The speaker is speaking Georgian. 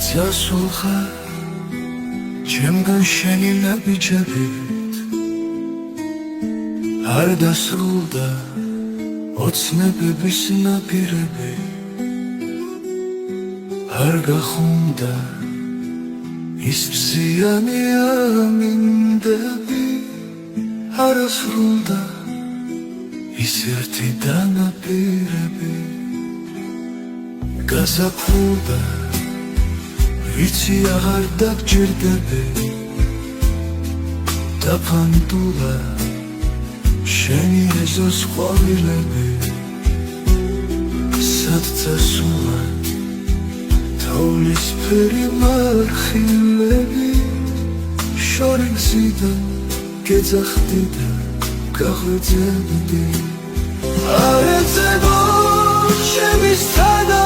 წასულხარ ჩემგან შენი ნაბიჯები არ დასრულდა ოცნებების ნაპირები არ გახუნდა ის მზიანი ამინდები არ ასრულდა ის ერთი დანაპირები გაზაფხულდა ვიცი აღარ დაგჯერდები დაფანტულა შენი ეზოს ყვავილები სად წასულა თოვლისფერი მარხილები შორიგზიდან გეძახდი და გაღვეძებდი არ ეძებო ჩემი სცადა